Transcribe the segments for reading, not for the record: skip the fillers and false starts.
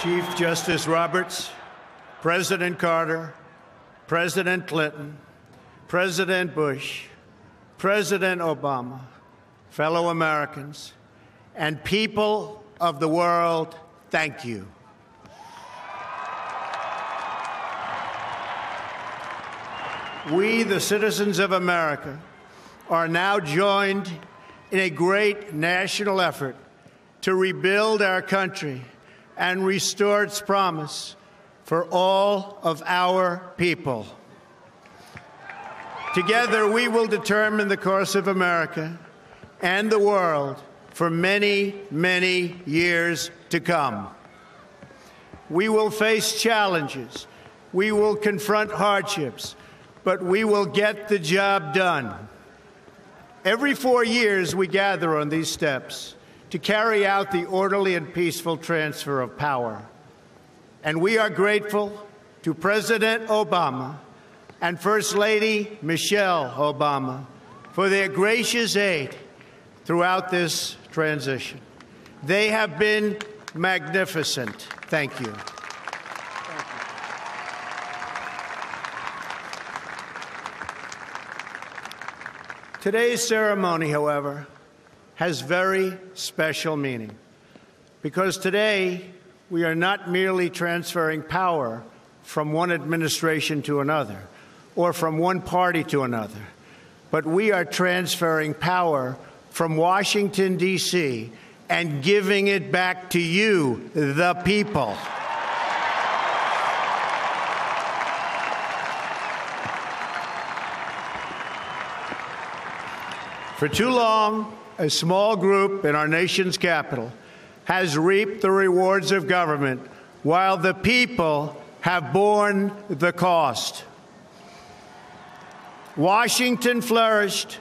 Chief Justice Roberts, President Carter, President Clinton, President Bush, President Obama, fellow Americans, and people of the world, thank you. We, the citizens of America, are now joined in a great national effort to rebuild our country and restore its promise for all of our people. Together, we will determine the course of America and the world for many, many years to come. We will face challenges. We will confront hardships, but we will get the job done. Every 4 years, we gather on these steps to carry out the orderly and peaceful transfer of power. And we are grateful to President Obama and First Lady Michelle Obama for their gracious aid throughout this transition. They have been magnificent. Thank you. Today's ceremony, however, has very special meaning, because today we are not merely transferring power from one administration to another or from one party to another, but we are transferring power from Washington, D.C., and giving it back to you, the people. For too long, a small group in our nation's capital has reaped the rewards of government while the people have borne the cost. Washington flourished,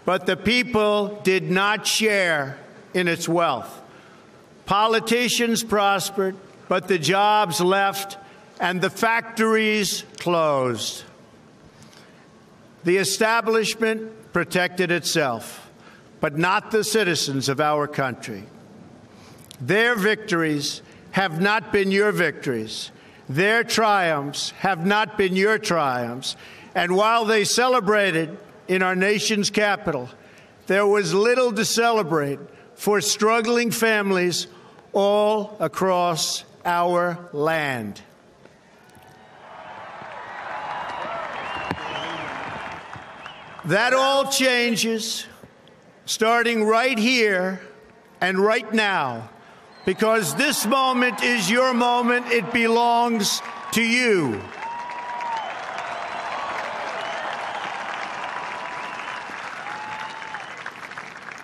but the people did not share in its wealth. Politicians prospered, but the jobs left and the factories closed. The establishment protected itself, but not the citizens of our country. Their victories have not been your victories. Their triumphs have not been your triumphs. And while they celebrated in our nation's capital, there was little to celebrate for struggling families all across our land. That all changes starting right here and right now, because this moment is your moment. It belongs to you.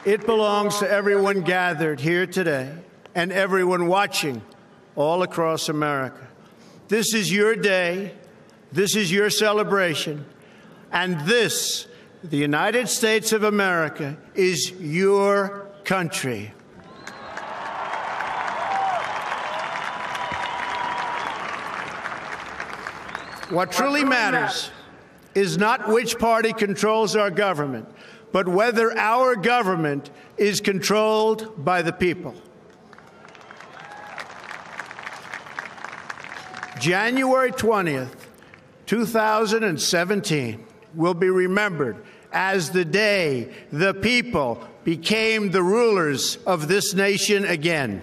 It belongs to everyone gathered here today and everyone watching all across America. This is your day. This is your celebration. And this, the United States of America, is your country. What truly matters is not which party controls our government, but whether our government is controlled by the people. January 20th, 2017 will be remembered as the day the people became the rulers of this nation again.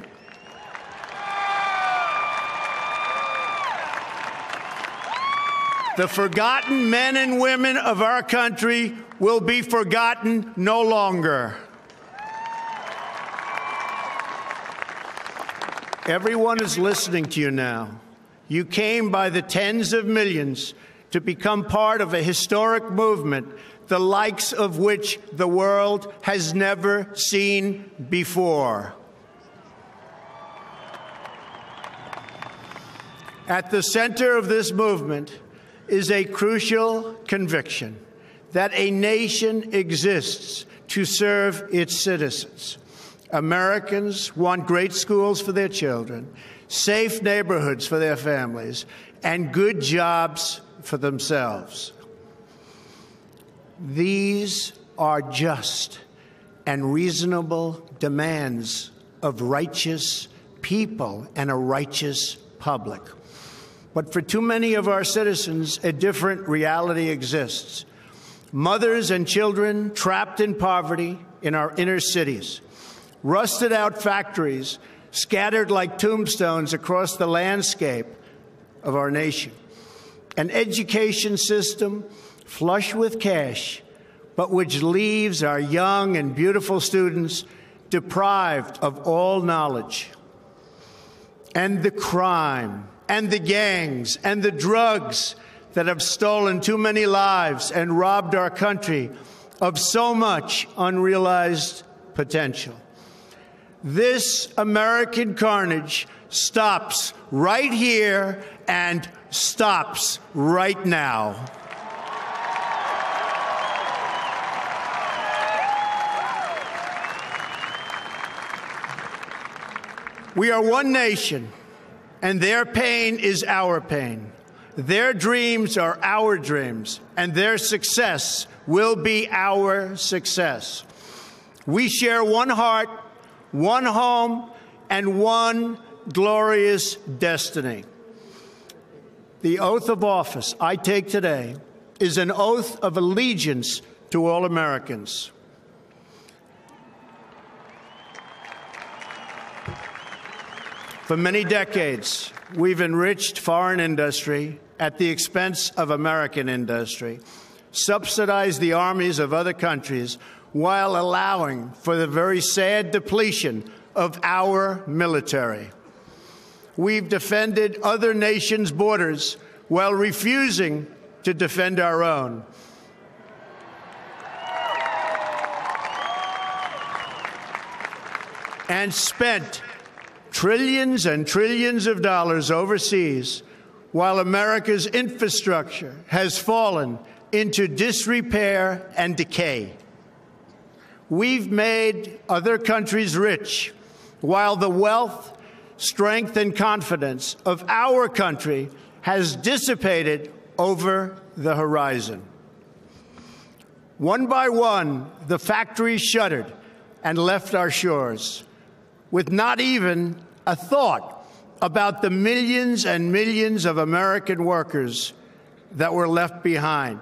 The forgotten men and women of our country will be forgotten no longer. Everyone is listening to you now. You came by the tens of millions to become part of a historic movement, the likes of which the world has never seen before. At the center of this movement is a crucial conviction that a nation exists to serve its citizens. Americans want great schools for their children, safe neighborhoods for their families, and good jobs for themselves. These are just and reasonable demands of righteous people, and a righteous public. But for too many of our citizens, a different reality exists. Mothers and children trapped in poverty in our inner cities, rusted out factories scattered like tombstones across the landscape of our nation, an education system flush with cash, but which leaves our young and beautiful students deprived of all knowledge. And the crime, and the gangs, and the drugs that have stolen too many lives and robbed our country of so much unrealized potential. This American carnage stops right here and stops right now. We are one nation, and their pain is our pain. Their dreams are our dreams, and their success will be our success. We share one heart, one home, and one glorious destiny. The oath of office I take today is an oath of allegiance to all Americans. For many decades, we've enriched foreign industry at the expense of American industry, subsidized the armies of other countries while allowing for the very sad depletion of our military. We've defended other nations' borders while refusing to defend our own. And spent trillions and trillions of dollars overseas while America's infrastructure has fallen into disrepair and decay. We've made other countries rich while the wealth, strength, and confidence of our country has dissipated over the horizon. One by one, the factories shuttered and left our shores, with not even a thought about the millions and millions of American workers that were left behind.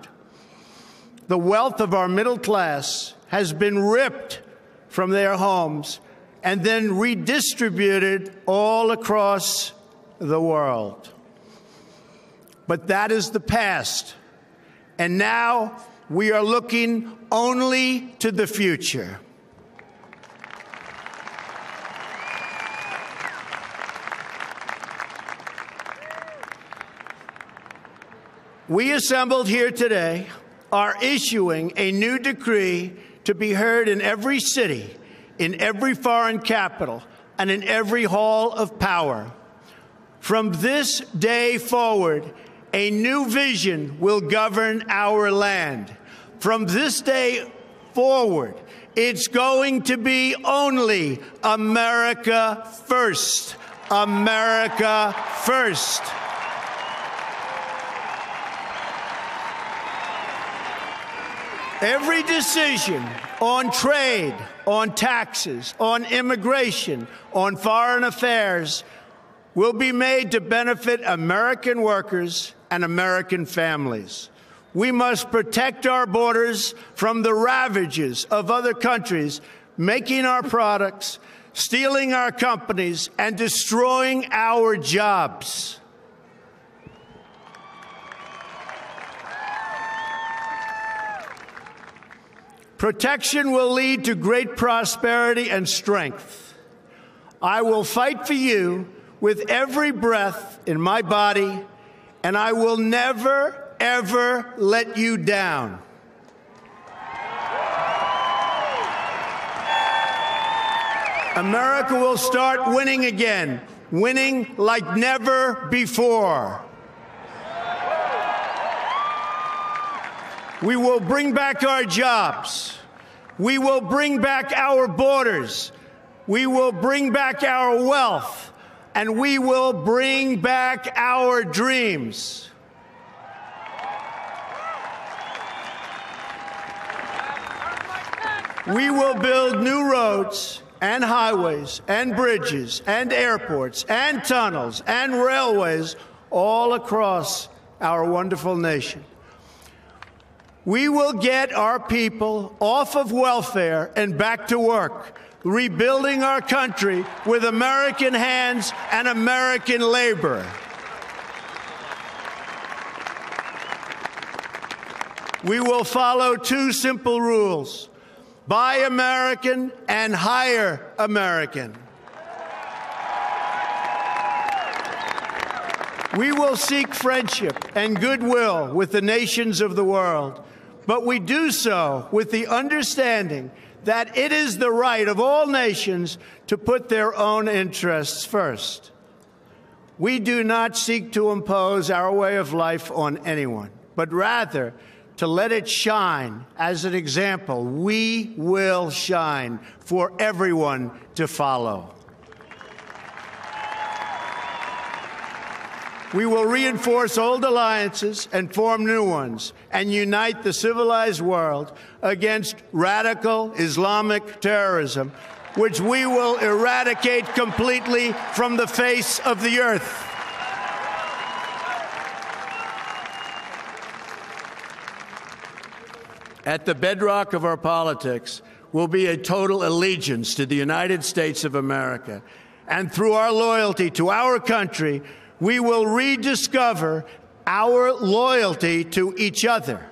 The wealth of our middle class has been ripped from their homes and then redistributed all across the world. But that is the past, and now we are looking only to the future. We assembled here today are issuing a new decree to be heard in every city, in every foreign capital, and in every hall of power. From this day forward, a new vision will govern our land. From this day forward, it's going to be only America first. America first. Every decision on trade, on taxes, on immigration, on foreign affairs will be made to benefit American workers and American families. We must protect our borders from the ravages of other countries, making our products, stealing our companies, and destroying our jobs. Protection will lead to great prosperity and strength. I will fight for you with every breath in my body, and I will never, ever let you down. America will start winning again, winning like never before. We will bring back our jobs. We will bring back our borders. We will bring back our wealth. And we will bring back our dreams. We will build new roads and highways and bridges and airports and tunnels and railways all across our wonderful nation. We will get our people off of welfare and back to work, rebuilding our country with American hands and American labor. We will follow two simple rules: buy American and hire American. We will seek friendship and goodwill with the nations of the world, but we do so with the understanding that it is the right of all nations to put their own interests first. We do not seek to impose our way of life on anyone, but rather to let it shine as an example. We will shine for everyone to follow. We will reinforce old alliances and form new ones and unite the civilized world against radical Islamic terrorism, which we will eradicate completely from the face of the earth. At the bedrock of our politics will be a total allegiance to the United States of America. And through our loyalty to our country, we will rediscover our loyalty to each other.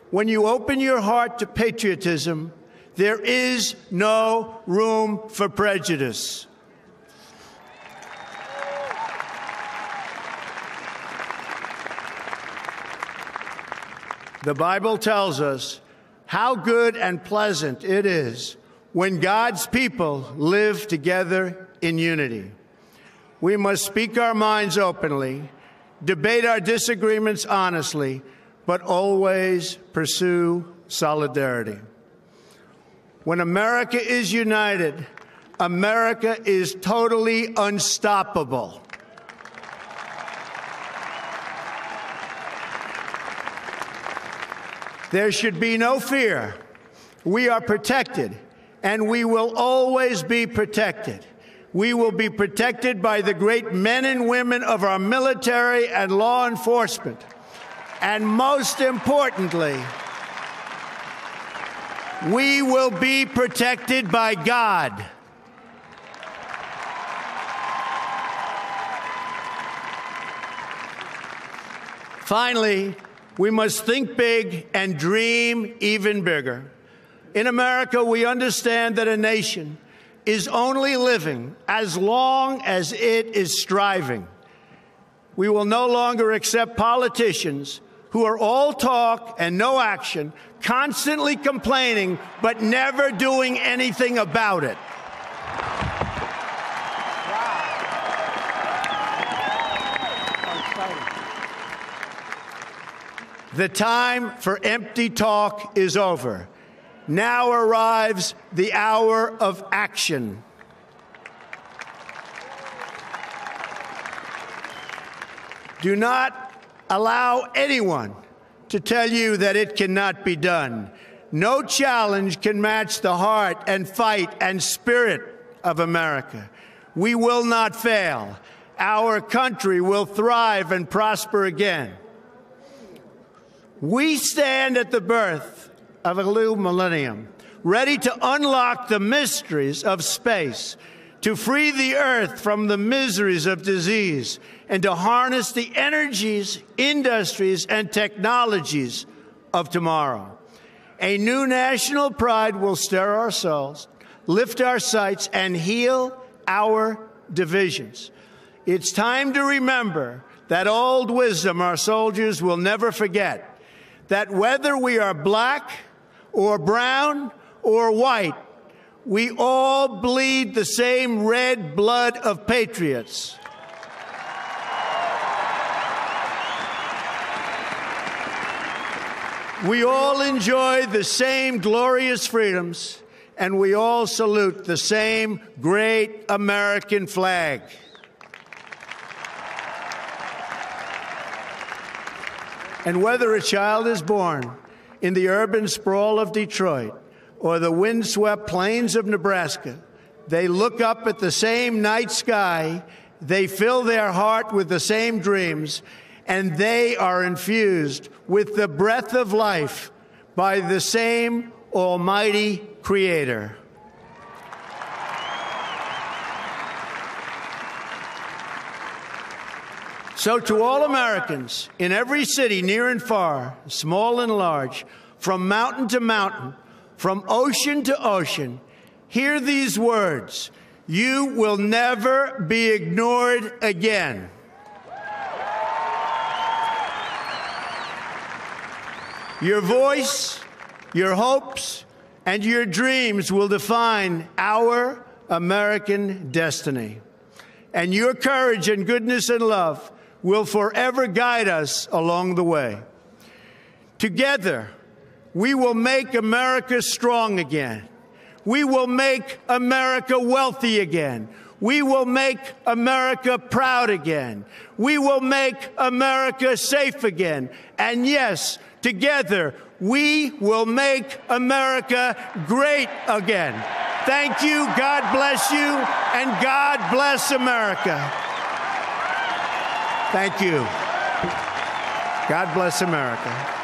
When you open your heart to patriotism, there is no room for prejudice. The Bible tells us how good and pleasant it is when God's people live together in unity. We must speak our minds openly, debate our disagreements honestly, but always pursue solidarity. When America is united, America is totally unstoppable. There should be no fear. We are protected, and we will always be protected. We will be protected by the great men and women of our military and law enforcement. And most importantly, we will be protected by God. Finally, we must think big and dream even bigger. In America, we understand that a nation is only living as long as it is striving. We will no longer accept politicians who are all talk and no action, constantly complaining but never doing anything about it. The time for empty talk is over. Now arrives the hour of action. Do not allow anyone to tell you that it cannot be done. No challenge can match the heart and fight and spirit of America. We will not fail. Our country will thrive and prosper again. We stand at the birth of a new millennium, ready to unlock the mysteries of space, to free the earth from the miseries of disease, and to harness the energies, industries, and technologies of tomorrow. A new national pride will stir our souls, lift our sights, and heal our divisions. It's time to remember that old wisdom our soldiers will never forget, that whether we are black or brown or white, we all bleed the same red blood of patriots. We all enjoy the same glorious freedoms, and we all salute the same great American flag. And whether a child is born in the urban sprawl of Detroit or the windswept plains of Nebraska. They look up at the same night sky, they fill their heart with the same dreams, and they are infused with the breath of life by the same Almighty Creator. So to all Americans in every city, near and far, small and large, from mountain to mountain, from ocean to ocean, hear these words: you will never be ignored again. Your voice, your hopes, and your dreams will define our American destiny. And your courage and goodness and love will forever guide us along the way. Together, we will make America strong again. We will make America wealthy again. We will make America proud again. We will make America safe again. And yes, together, we will make America great again. Thank you, God bless you, and God bless America. Thank you. God bless America.